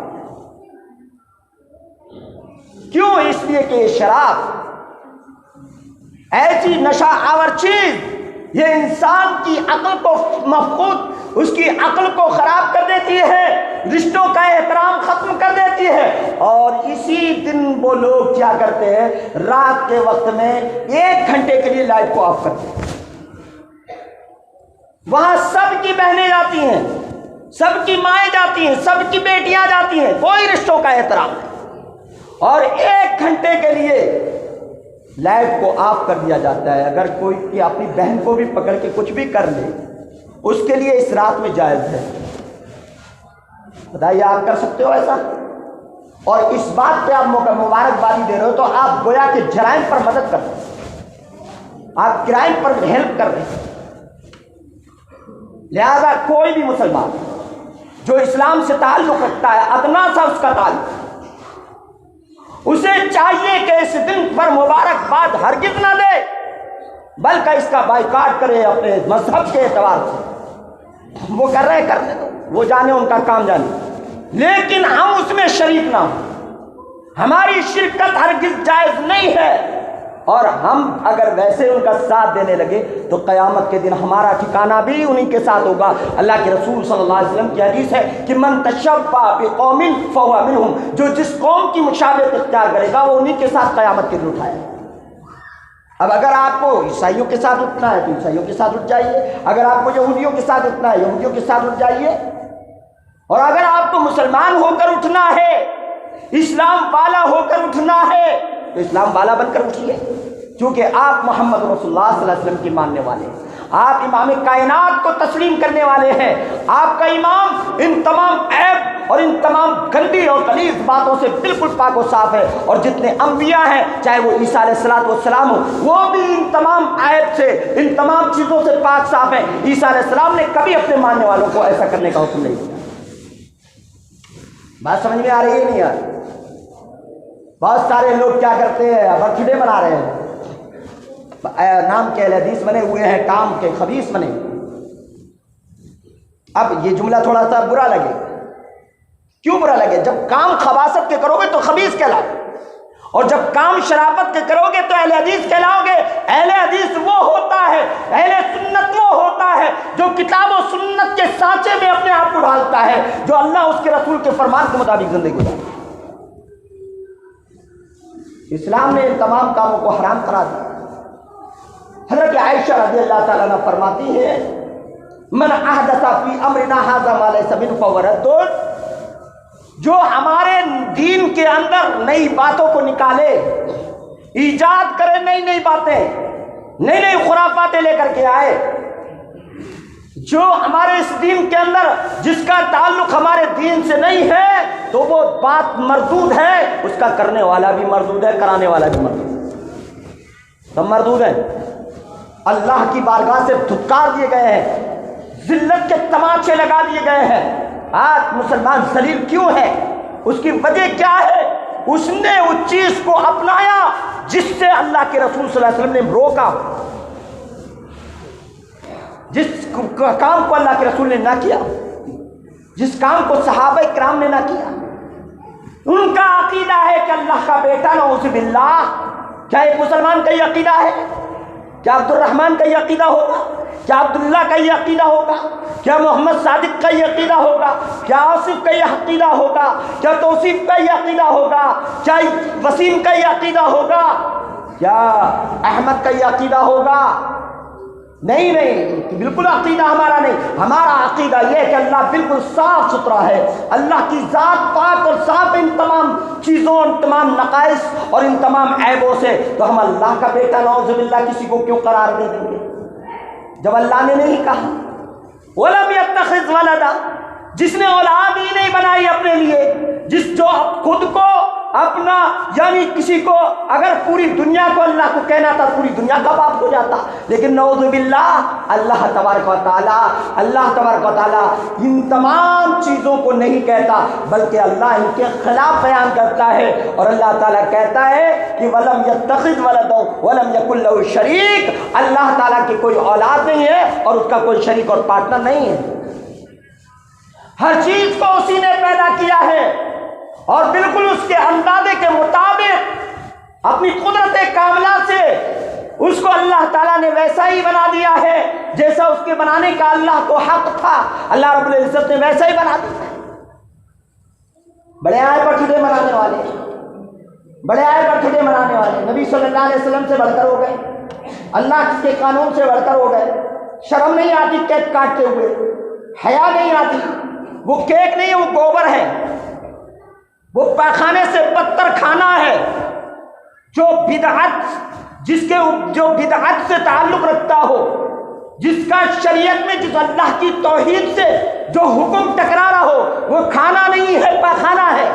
کیوں؟ اس لیے کہ یہ شراب ایسی نشہ آور چیز یہ انسان کی عقل کو مفقود، اس کی عقل کو خراب کر دیتی ہے، رشتوں کا احترام ختم کر دیتی ہے۔ اور اسی دن وہ لوگ کیا کرتے ہیں، رات کے وقت میں 1 گھنٹے کے لیے لائٹ کو آف کرتے ہیں، وہاں سب کی بہنیں جاتی ہیں، سب کی مائیں جاتی ہیں، سب کی بیٹیاں جاتی ہیں، کوئی رشتوں کا احترام نہیں، اور 1 گھنٹے کے لیے لائٹ کو آف کر دیا جاتا ہے۔ اگر کوئی اپنی بہن کو بھی پکڑ کے کچھ بھی کر لے اس کے لیے اس رات میں جائز ہے۔ بتائیے آپ کر سکتے ہو ایسا؟ اور اس بات پہ آپ مبارکبادی دے رہے ہو تو آپ گویا کہ جرائم پر مدد کر رہے ہیں، آپ کرائم پر ہیلپ کر رہے ہیں۔ لہذا کوئی بھی مسلمان جو اسلام سے تعلق رکھتا ہے، ادنا سا اس کا تعلق، اسے چاہیے کہ اس دن پر مبارکباد ہرگز نہ دے، بلکہ اس کا بائیکاٹ کرے اپنے مذہب کے اعتبار سے۔ وہ کر رہے کرنے دو، وہ جانے ان کا کام جانے، لیکن ہم اس میں شریک نہ ہوں، ہماری شرکت ہرگز جائز نہیں ہے۔ اور ہم اگر ویسے ان کا ساتھ دینے لگے تو قیامت کے دن ہمارا ٹھکانہ بھی انہی کے ساتھ ہوگا۔ اللہ کے رسول صلی اللہ علیہ وسلم کی حدیث ہے کہ من تشبہ بقوم فہو منہم، جو جس قوم کی مشابہت اختیار کرے گا وہ انہی کے ساتھ قیامت کے دن اٹھائے۔ اب اگر آپ کو عیسائیوں کے ساتھ اٹھنا ہے تو عیسائیوں کے ساتھ اٹھ جائیے، اگر آپ کو یہودیوں کے ساتھ اٹھنا ہے یہودیوں کے ساتھ اٹھ جائیے، اور اگر آپ کو مسلمان ہو کر اٹھنا ہے، اسلام والا ہو کر اٹھنا ہے تو اسلام والا بن کر اٹھیے، کیونکہ آپ محمد رسول اللہ صلی اللہ علیہ وسلم کی ماننے والے ہیں، آپ امام کائنات کو تسلیم کرنے والے ہیں، آپ کا امام ان تمام عیب اور ان تمام گندی اور غلیظ باتوں سے بالکل پاک و صاف ہے، اور جتنے انبیاء ہیں چاہے وہ عیسیٰ علیہ السلام ہو وہ بھی ان تمام عیب سے ان تمام چیزوں سے پاک صاف ہیں۔ عیسیٰ علیہ السلام نے کبھی اپنے ماننے والوں کو ایسا کرنے کا حکم نہیں دیا۔ بات سمجھ میں آ رہی ہے نہیں آ رہی؟ بہت سارے لوگ کیا کرتے ہیں، برتھ ڈے منا رہے ہیں، نام کے اہل حدیث بنے ہوئے ہیں، کام کے خبیث بنے۔ اب یہ جملہ تھوڑا سا برا لگے، کیوں برا لگے؟ جب کام خباثت کے کرو گے تو خبیث کہلاؤ، اور جب کام شرافت کے کرو گے تو اہل حدیث کہلاؤ گے۔ اہل حدیث وہ ہوتا ہے، اہل سنت وہ ہوتا ہے جو کتاب و سنت کے سانچے میں اپنے آپ کو ڈالتا ہے، جو اللہ اس کے رسول کے فرمان کے مطابق زندگی گزارتا ہے۔ اسلام نے ان تمام کاموں کو حرام قرار دیا۔ حضرت عائشہ رضی اللہ تعالیٰ عنہ فرماتی ہے من احدث فی امرنا ھذا ما لیس منہ فہو رد، جو ہمارے دین کے اندر نئی باتوں کو نکالے، ایجاد کرے نئی نئی باتیں، نئی نئی خرافاتیں لے کر کے آئے، جو ہمارے اس دین کے اندر جس کا تعلق ہمارے دین سے نہیں ہے تو وہ بات مردود ہے، اس کا کرنے والا بھی مردود ہے، کرانے والا بھی مردود ہے، سب مردود ہیں، اللہ کی بارگاہ سے دھتکار دیے گئے ہیں، ذلت کے تماچے لگا دیے گئے ہیں۔ آج مسلمان ذلیل کیوں ہے؟ اس کی وجہ کیا ہے؟ اس نے اس چیز کو اپنایا جس سے اللہ کے رسول صلی اللہ علیہ وسلم نے روکا، جس کام کو اللہ کے رسول نے نہ کیا، جس کام کو صحابہ کرام نے نہ کیا۔ ان کا عقیدہ ہے کہ اللہ کا بیٹا نعوذ باللہ، کیا ایک مسلمان کا یہ عقیدہ ہے؟ کیا عبد الرحمن کا یہ عقیدہ ہوگا؟ کیا عبداللہ کا یہ عقیدہ ہوگا؟ کیا محمد صادق کا یہ عقیدہ ہوگا؟ کیا آصف کا یہ عقیدہ ہوگا؟ کیا توصیف کا یہ عقیدہ ہوگا؟ کیا وسیم کا یہ عقیدہ ہوگا؟ کیا احمد کا یہ عقیدہ ہوگا؟ نہیں نہیں، بالکل عقیدہ ہمارا نہیں۔ ہمارا عقیدہ یہ ہے کہ اللہ بالکل صاف ستھرا ہے، اللہ کی ذات پاک اور صاف ان تمام چیزوں، ان تمام نقائص اور ان تمام عیبوں سے، تو ہم اللہ کا بیٹا نعوذ باللہ کسی کو کیوں قرار دے دیں گے جب اللہ نے نہیں کہا؟ وَلَمْ يَتَّخِذْ وَلَدًا، جس نے اولاد ہی نہیں بنائی اپنے لیے، جو خود کو اپنا یعنی کسی کو اگر پوری دنیا کو اللہ کو کہنا تھا پوری دنیا کا باپ ہو جاتا، لیکن نعوذ باللہ اللہ تبارک و تعالیٰ ان تمام چیزوں کو نہیں کہتا، بلکہ اللہ ان کے خلاف بیان کرتا ہے، اور اللہ تعالیٰ کہتا ہے کہ وَلَمْ يَتَّخِذْ وَلَدًا وَلَمْ يَكُن لَّهُ شَرِيكٌ، اللہ تعالیٰ کی کوئی اولاد نہیں ہے اور اس کا کوئی شریک اور پارٹنر نہیں ہے۔ ہر چیز کو اسی نے پیدا کیا ہے، اور بالکل اس کے اندازے کے مطابق اپنی قدرت کاملہ سے اس کو اللہ تعالیٰ نے ویسا ہی بنا دیا ہے جیسا اس کے بنانے کا اللہ کو حق تھا، اللہ رب العزت نے ویسا ہی بنا دیا۔ بڑے آئے برتھ ڈے منانے والے، بڑے آئے برتھ ڈے منانے والے نبی صلی اللہ علیہ وسلم سے بڑھ کر ہو گئے، اللہ کے قانون سے بڑھ کر ہو گئے، شرم نہیں آتی کیک کاٹتے ہوئے، حیا نہیں آتی۔ وہ کیک نہیں ہے، وہ گوبر ہے، وہ پاخانے سے بدتر کھانا ہے، جو بدعت سے تعلق رکھتا ہو، جس کا شریعت میں جس اللہ کی توحید سے جو حکم ٹکرا رہا ہو، وہ کھانا نہیں ہے، پاخانہ ہے،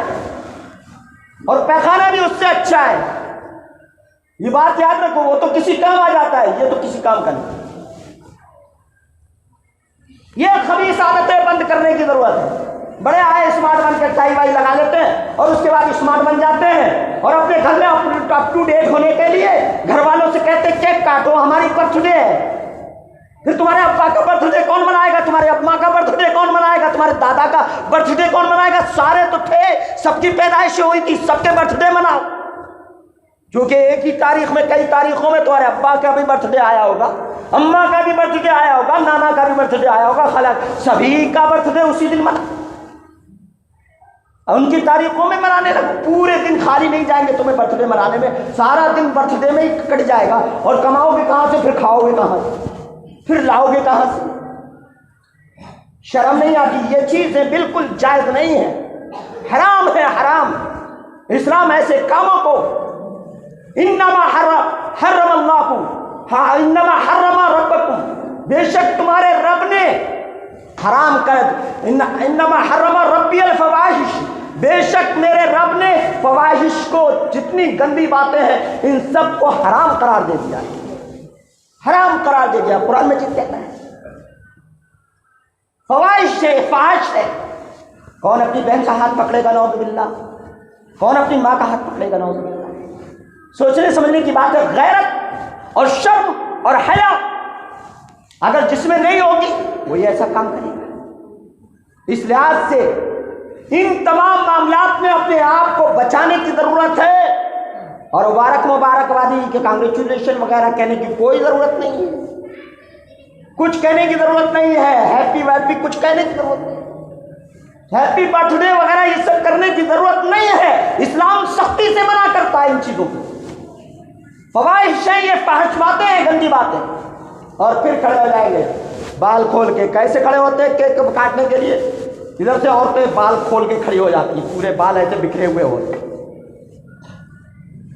اور پاخانہ بھی اس سے اچھا ہے۔ یہ بات یاد رکھو، وہ تو کسی کام آ جاتا ہے، یہ تو کسی کام کا نہیں۔ یہ خبیث عادتیں بند کرنے کی ضرورت ہے۔ بڑے آئے اسمارٹ بن کے ٹائی وائی لگا لیتے ہیں اور اس کے بعد اسمارٹ بن جاتے ہیں اور اپنے گھر میں اپ ٹو ڈیٹ ہونے کے لیے گھر والوں سے کہتے ہیں کیک کاٹو ہماری برتھ ڈے ہے. پھر تمہارے ابا کا برتھ ڈے کون منائے گا, تمہارے اماں کا برتھ ڈے کون منائے گا, تمہارے دادا کا برتھ ڈے کون منائے گا؟ سارے تو تھے, سب کی پیدائش ہوئی تھی, سب کے برتھ ڈے مناؤ. کیونکہ ایک ہی تاریخ میں کئی تاریخوں میں تمہارے ابا کا بھی برتھ ڈے آیا ہوگا, اماں کا بھی برتھ ڈے آیا ہوگا, نانا کا بھی برتھ ڈے آیا ہوگا, خالہ سبھی کا برتھ ڈے اسی دن منا. ان کی تاریخوں میں منانے لگو, پورے دن خالی نہیں جائیں گے تمہیں برتھ ڈے منانے میں, سارا دن برتھ ڈے میں ہی کٹ جائے گا. اور کماؤ گے کہاں سے, پھر کھاؤ گے کہاں سے, پھر لاؤ گے کہاں سے؟ شرم نہیں آتی؟ یہ چیزیں بالکل جائز نہیں ہے, حرام ہے, حرام. اسلام ایسے کاموں کو انما حرم اللہ کو انما حرم ربکم, بے شک تمہارے رب نے حرام کر, انما حرم ربی الفواحش, بے شک میرے رب نے فواحش کو, جتنی گندی باتیں ہیں ان سب کو حرام قرار دے دیا, حرام قرار دے دیا. قرآن میں چیز کہتا ہے فواحش ہے, فحش ہے. کون اپنی بہن کا ہاتھ پکڑے گا نعوذ باللہ, کون اپنی ماں کا ہاتھ پکڑے گا نعوذ باللہ. سوچنے سمجھنے کی بات ہے. غیرت اور شرم اور حیا اگر جس میں نہیں ہوگی وہ یہ ایسا کام کرے گا. اس لحاظ سے ان تمام معاملات میں اپنے آپ کو بچانے کی ضرورت ہے. اور مبارکبادی کہ کانگریچولیشن وغیرہ کہنے کی کوئی ضرورت نہیں ہے, کچھ کہنے کی ضرورت نہیں ہے. ہیپی ویپی کچھ کہنے کی ضرورت نہیں, ہیپی برتھ ڈے وغیرہ یہ سب کرنے کی ضرورت نہیں ہے. اسلام سختی سے منع کرتا ہے ان چیزوں کو. فواحش ہیں, یہ فحش باتیں ہیں, گندی باتیں. اور پھر کھڑے ہو جائیں گے بال کھول کے. کیسے کھڑے ہوتے ہیں کیک کاٹنے کے لیے؟ ادھر سے عورتیں بال کھول کے کھڑی ہو جاتی ہیں, پورے بال ایسے بکھرے ہوئے ہوتے ہیں,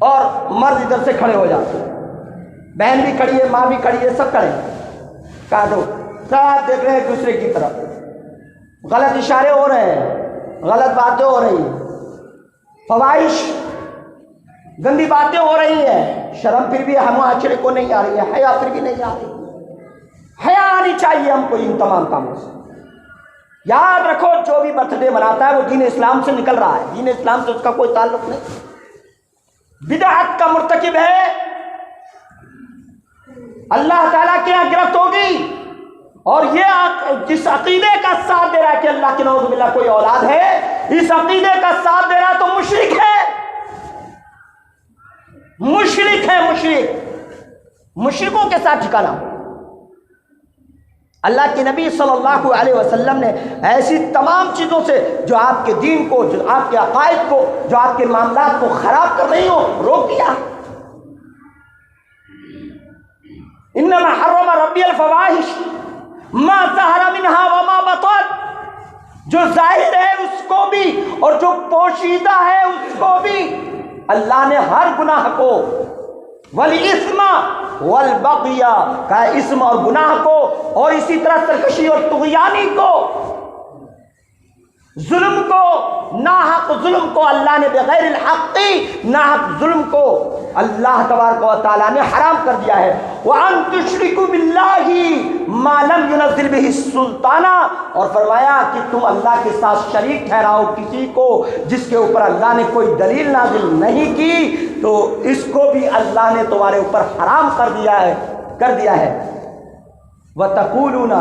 اور مرد ادھر سے کھڑے ہو جاتے ہیں. بہن بھی کھڑی ہے, ماں بھی کھڑی ہے, سب کھڑے ہیں. کاٹو, سب دیکھ رہے ہیں ایک دوسرے کی طرف, غلط اشارے ہو رہے ہیں, غلط باتیں ہو رہی ہیں, فواحش گندی باتیں ہو رہی ہیں. شرم پھر بھی ہم معاشرے کو نہیں آ رہی ہے, حیا پھر بھی نہیں آ رہی. حیا آنی چاہیے ہم کو ان تمام کاموں سے. یاد رکھو جو بھی برتھ ڈے مناتا ہے وہ دین اسلام سے نکل رہا ہے, دین اسلام سے اس کا کوئی تعلق نہیں, بدعت کا مرتکب ہے, اللہ تعالیٰ کے یہاں گرفت ہوگی. اور یہ جس عقیدے کا ساتھ دے رہا ہے کہ اللہ کے نعوذ باللہ کوئی اولاد ہے, اس عقیدے کا ساتھ دے رہا ہے تو مشرک ہے, مشرک ہے, مشرک. مشرکوں کے ساتھ ٹھکانا. اللہ کے نبی صلی اللہ علیہ وسلم نے ایسی تمام چیزوں سے جو آپ کے دین کو, جو آپ کے عقائد کو, جو آپ کے معاملات کو خراب کر رہی ہو, روک دیا. انما حرم ربی الفواحش ما ظہر منها وما بطن, جو ظاہر ہے اس کو بھی اور جو پوشیدہ ہے اس کو بھی اللہ نے ہر گناہ کو, والاسم والبغی کا اسم اور گناہ کو, اور اسی طرح سرکشی اور طغیانی کو, ظلم کو, ناحق ظلم کو اللہ نے بغیر الحق, ناحق ظلم کو اللہ تبارک و تعالیٰ نے حرام کر دیا ہے. وَأَن تُشْرِكُوا بِاللَّهِ مَا لَمْ يُنَزِّلْ بِهِ السُّلْطَانَ, اور فرمایا کہ تم اللہ کے ساتھ شریک ٹھہراؤ کسی کو جس کے اوپر اللہ نے کوئی دلیل نازل نہیں کی, تو اس کو بھی اللہ نے تمہارے اوپر حرام کر دیا ہے. وَتَقُولُونَ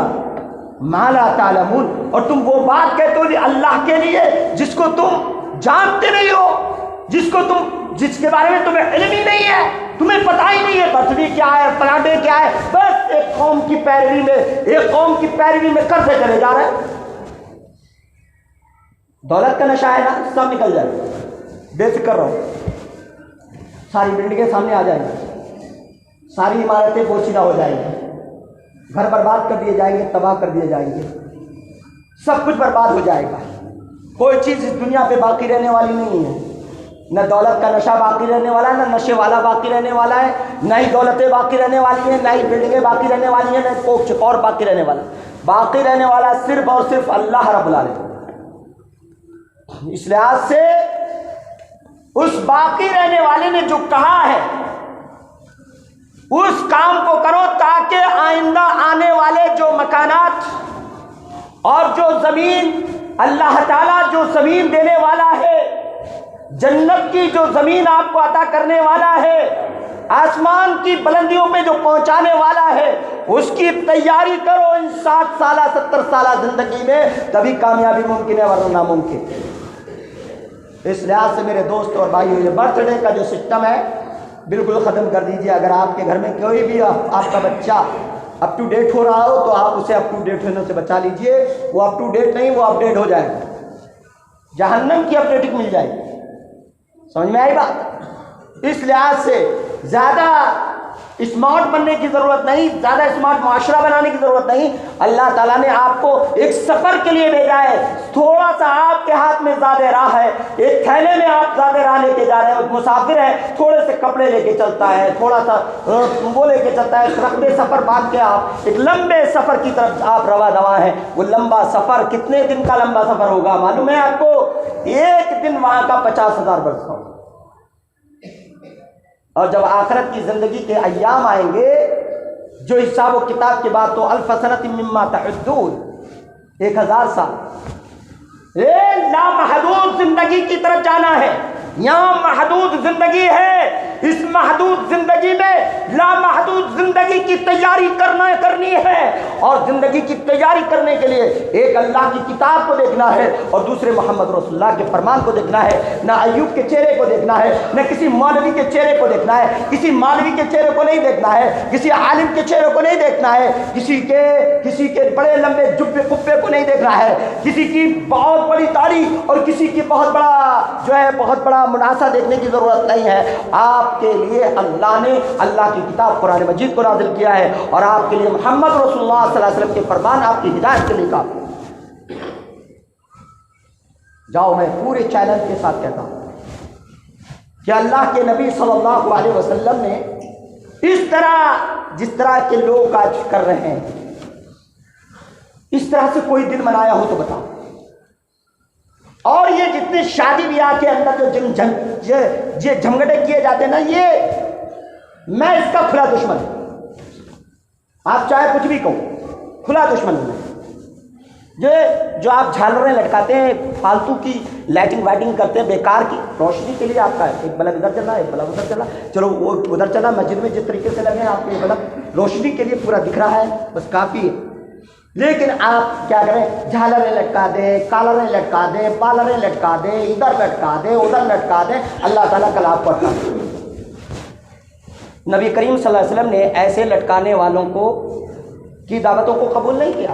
مَا لَا تَعْلَمُونَ, اور تم وہ بات کہتے ہو اللہ کے لیے جس کو تم جانتے نہیں ہو, جس کے بارے میں تمہیں علم ہی نہیں ہے, تمہیں پتہ ہی نہیں ہے برتھ ڈے کیا ہے, پلاٹے کیا ہے, بس ایک قوم کی پیروی میں کرتے چلے جا رہے ہیں. دولت کا نشہ ہے نا, سب نکل جائے, بے فکر رہو. ساری بلڈنگیں سامنے آ جائیں گی, ساری عمارتیں پوشیدہ ہو جائیں گی, گھر برباد کر دیے جائیں گے, تباہ کر دیے جائیں گے, سب کچھ برباد ہو جائے گا. کوئی چیز اس دنیا پہ باقی رہنے والی نہیں ہے. نہ دولت کا نشہ باقی رہنے والا ہے, نہ نشے والا باقی رہنے والا ہے, نہ ہی دولتیں باقی رہنے والی ہیں, نہ ہی بلڈنگیں باقی رہنے والی ہیں, نہ کوک چکور باقی رہنے والا. باقی رہنے والا صرف اور صرف اللہ رب العالمین. اس لحاظ سے اس باقی رہنے والے نے جو کہا ہے اس کام کو کرو, تاکہ آئندہ آنے والے جو مکانات اور جو زمین اللہ تعالیٰ جو زمین دینے والا ہے، جنت کی جو زمین آپ کو عطا کرنے والا ہے، آسمان کی بلندیوں پہ جو پہنچانے والا ہے، اس کی تیاری کرو ان 60 سالہ 70 سالہ زندگی میں، تبھی کامیابی ممکن ہے ورنہ ناممکن۔ اس لحاظ سے میرے دوست اور بھائیو، یہ برتھ ڈے کا جو سسٹم ہے بالکل ختم کر دیجیے۔ اگر آپ کے گھر میں کوئی بھی آپ کا بچہ اپ ٹو ڈیٹ ہو رہا ہو تو آپ اسے اپ ٹو ڈیٹ ہونے سے بچا لیجیے۔ وہ اپ ٹو ڈیٹ نہیں، وہ اپ ڈیٹ ہو جائے گا، جہنم کی اپڈیٹنگ مل جائے گی۔ سمجھ میں آئی بات؟ اس لحاظ سے زیادہ اسمارٹ بننے کی ضرورت نہیں، زیادہ اسمارٹ معاشرہ بنانے کی ضرورت نہیں۔ اللہ تعالیٰ نے آپ کو ایک سفر کے لیے بھیجا ہے، تھوڑا سا آپ کے ہاتھ میں زیادہ راہ ہے، ایک تھیلے میں آپ زیادہ راہ لے کے جا رہے ہیں، مسافر ہے، تھوڑے سے کپڑے لے کے چلتا ہے، تھوڑا سا وہ لے کے چلتا ہے، رقبے سفر باندھ کے آپ ایک لمبے سفر کی طرف آپ رواں دواں ہیں۔ وہ لمبا سفر کتنے دن کا لمبا سفر ہوگا معلوم ہے آپ کو؟ ایک دن وہاں کا 50,000 برس کا ہوگا۔ اور جب آخرت کی زندگی کے ایام آئیں گے، جو حساب و کتاب کے بعد تو الف سنۃ مما تعدون، 1000 سال، لامحدود زندگی کی طرف جانا ہے۔ یہاں محدود زندگی ہے، اس محدود زندگی میں لامحدود زندگی کی تیاری کرنی ہے، اور زندگی کی تیاری کرنے کے لیے ایک اللہ کی کتاب کو دیکھنا ہے اور دوسرے محمد رسول اللہ کے فرمان کو دیکھنا ہے۔ نہ ایوب کے چہرے کو دیکھنا ہے، نہ کسی مولوی کے چہرے کو دیکھنا ہے، کسی مولوی کے چہرے کو نہیں دیکھنا ہے، کسی عالم کے چہرے کو نہیں دیکھنا ہے، کسی کے بڑے لمبے جبے کپے کو نہیں دیکھنا ہے، کسی کی بہت بڑی داڑھی اور کسی کی بہت بڑا مناسب دیکھنے کی ضرورت نہیں ہے۔ آپ کے لیے اللہ نے اللہ کی کتاب قرآن مجید کو نازل کیا ہے، اور آپ کے لیے محمد رسول اللہ صلی اللہ علیہ وسلم کے فرمان آپ کی ہدایت کے لیے کافی۔ جاؤ، میں پورے چیلنج کے ساتھ کہتا ہوں کہ اللہ کے نبی صلی اللہ علیہ وسلم نے اس طرح جس طرح کے لوگ آج کر رہے ہیں، اس طرح سے کوئی دن منایا ہو تو بتاؤ۔ اور یہ جتنے شادی بیاہ کے اندر جو جھمگٹے کیے جاتے ہیں نا، یہ میں اس کا کھلا دشمن ہوں۔ آپ چاہے کچھ بھی کہو، کھلا دشمن ہوں میں۔ جو آپ جھالریں لٹکاتے ہیں، فالتو کی لائٹنگ وائٹنگ کرتے ہیں، بیکار کی روشنی کے لیے آپ کا ایک بلب ادھر چل رہا ہے، ایک بلب ادھر چل رہا ہے، چلو وہ ادھر چلا، مسجد میں جس طریقے سے لگے ہیں آپ کے بلب روشنی کے لیے پورا دکھ رہا ہے، بس کافی ہے۔ لیکن آپ کیا کریں، جھالریں لٹکا دیں، کالریں لٹکا دیں، پالریں لٹکا دیں، ادھر لٹکا دیں، ادھر لٹکا دیں، اللہ تعالیٰ کل آپ کو ہٹا دیں۔ نبی کریم صلی اللہ علیہ وسلم نے ایسے لٹکانے والوں کی دعوتوں کو قبول نہیں کیا،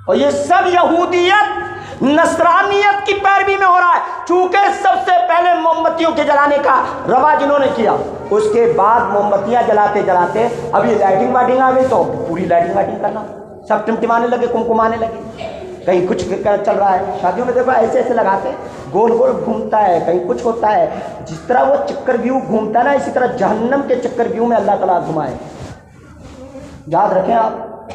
اور یہ سب یہودیت نصرانیت کی پیروی میں ہو رہا ہے۔ چونکہ سب سے پہلے موم بتیوں کے جلانے کا رواج انہوں نے کیا، اس کے بعد موم بتیاں جلاتے جلاتے اب یہ لائٹنگ وائٹنگ آ گئی تو پوری لائٹنگ وائٹنگ کرنا، سب ٹمٹمانے لگے، کمکمانے لگے، کہیں کچھ چل رہا ہے۔ شادیوں میں دیکھو ایسے ایسے لگاتے، گول گول گھومتا ہے، کہیں کچھ ہوتا ہے۔ جس طرح وہ چکر ویو گھومتا ہے نا، اسی طرح جہنم کے چکر ویو میں اللہ تعالیٰ گھمائے۔ یاد رکھیں، آپ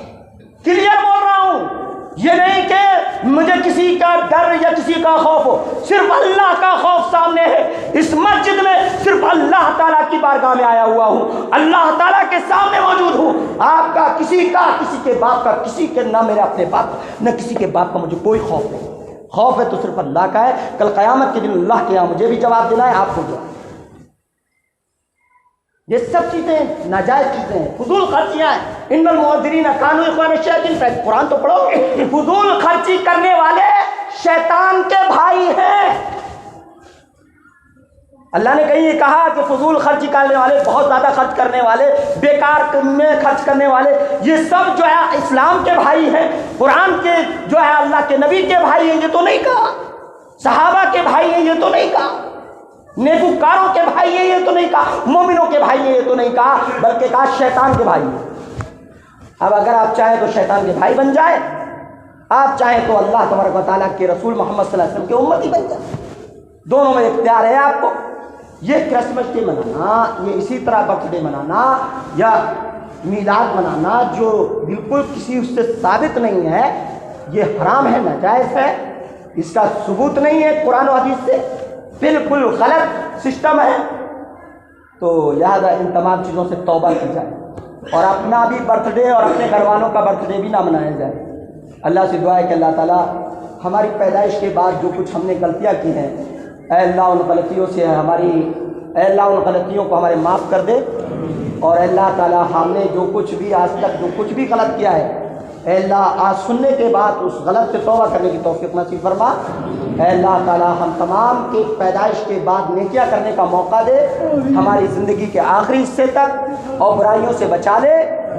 کلیئر بول رہا ہوں، یہ نہیں کہ مجھے کسی کا ڈر یا کسی کا خوف ہو، صرف اللہ کا خوف سامنے ہے۔ اس مسجد میں صرف اللہ تعالیٰ کی بارگاہ میں آیا ہوا ہوں، اللہ تعالیٰ کے سامنے موجود ہوں۔ آپ کا کسی کے باپ کا، کسی کے نہ میرے اپنے باپ نہ کسی کے باپ کا مجھے کوئی خوف نہیں۔ خوف ہے تو صرف اللہ کا ہے۔ کل قیامت کے دن اللہ کے یہاں مجھے بھی جواب دینا ہے، آپ کو جواب۔ یہ سب چیزیں ناجائز چیزیں ہیں، فضول خرچیاں ہیں۔ ان المبذرین کانوا اخوان الشیاطین، قرآن تو پڑھو۔ فضول خرچی کرنے والے شیطان کے بھائی ہیں۔ اللہ نے کہیں یہ کہا کہ فضول خرچی کرنے والے، بہت زیادہ خرچ کرنے والے، بیکار میں خرچ کرنے والے، یہ سب جو ہے اسلام کے بھائی ہیں، قرآن کے جو ہے اللہ کے نبی کے بھائی ہیں، یہ تو نہیں کہا۔ صحابہ کے بھائی ہیں، یہ تو نہیں کہا۔ نیکوکاروں کے بھائی ہیں، یہ تو نہیں کہا۔ مومنوں کے بھائی ہیں، یہ تو نہیں کہا، بلکہ کہا شیطان کے بھائی ہیں۔ اب اگر آپ چاہیں تو شیطان کے بھائی بن جائے، آپ چاہیں تو اللہ تبارک و تعالیٰ کے رسول محمد صلی اللہ علیہ وسلم کے امتی بن جائے۔ دونوں میں اختیار ہے آپ کو۔ یہ کرسمس ڈے منانا، یہ اسی طرح برتھ ڈے منانا یا میلاد منانا جو بالکل کسی اس سے ثابت نہیں ہے، یہ حرام ہے، ناجائز ہے، اس کا ثبوت نہیں ہے قرآن و حدیث سے، بالکل غلط سسٹم ہے۔ تو لہذا ان تمام چیزوں سے توبہ کی جائے، اور اپنا بھی برتھ ڈے اور اپنے گھر والوں کا برتھ ڈے بھی نہ منایا جائے۔ اللہ سے دعا ہے کہ اللہ تعالیٰ ہماری پیدائش کے بعد جو کچھ ہم نے غلطیاں کی ہیں، اے اللہ ان غلطیوں سے اے اللہ ان غلطیوں کو ہمارے معاف کر دے، اور اے اللہ تعالیٰ ہم نے جو کچھ بھی آج تک جو کچھ بھی غلط کیا ہے، اے اللہ آج سننے کے بعد اس غلط سے توبہ کرنے کی توفیق نصیب فرما۔ اے اللہ تعالیٰ ہم تمام کے پیدائش کے بعد نیکیاں کرنے کا موقع دے، ہماری زندگی کے آخری حصے تک، اور برائیوں سے بچا لے۔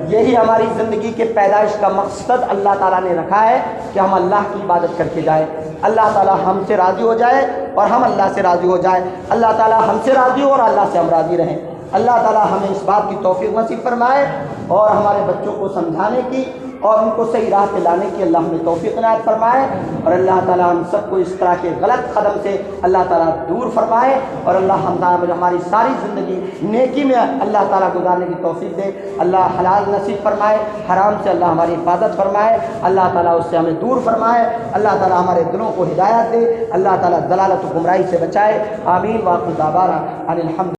یہی ہماری زندگی کے پیدائش کا مقصد اللہ تعالیٰ نے رکھا ہے کہ ہم اللہ کی عبادت کر کے جائیں، اللہ تعالیٰ ہم سے راضی ہو جائے اور ہم اللہ سے راضی ہو جائیں، اللہ تعالیٰ ہم سے راضی ہو اور اللہ سے ہم راضی رہیں۔ اللہ تعالیٰ ہمیں اس بات کی توفیق نصیب فرمائے اور ہمارے بچوں کو سمجھانے کی اور ان کو صحیح راہ پہ لانے کی اللہ ہمیں توفیق عنایت فرمائے، اور اللہ تعالیٰ ہم سب کو اس طرح کے غلط قدم سے اللہ تعالیٰ دور فرمائے، اور اللہ ہماری ساری زندگی نیکی میں اللہ تعالیٰ گزارنے کی توفیق دے۔ اللہ حلال نصیب فرمائے، حرام سے اللہ ہماری حفاظت فرمائے، اللہ تعالیٰ اس سے ہمیں دور فرمائے، اللہ تعالیٰ ہمارے دلوں کو ہدایت دے، اللہ تعالیٰ ضلالت و گمراہی سے بچائے۔ آمین۔ واخر دعوانا ان الحمد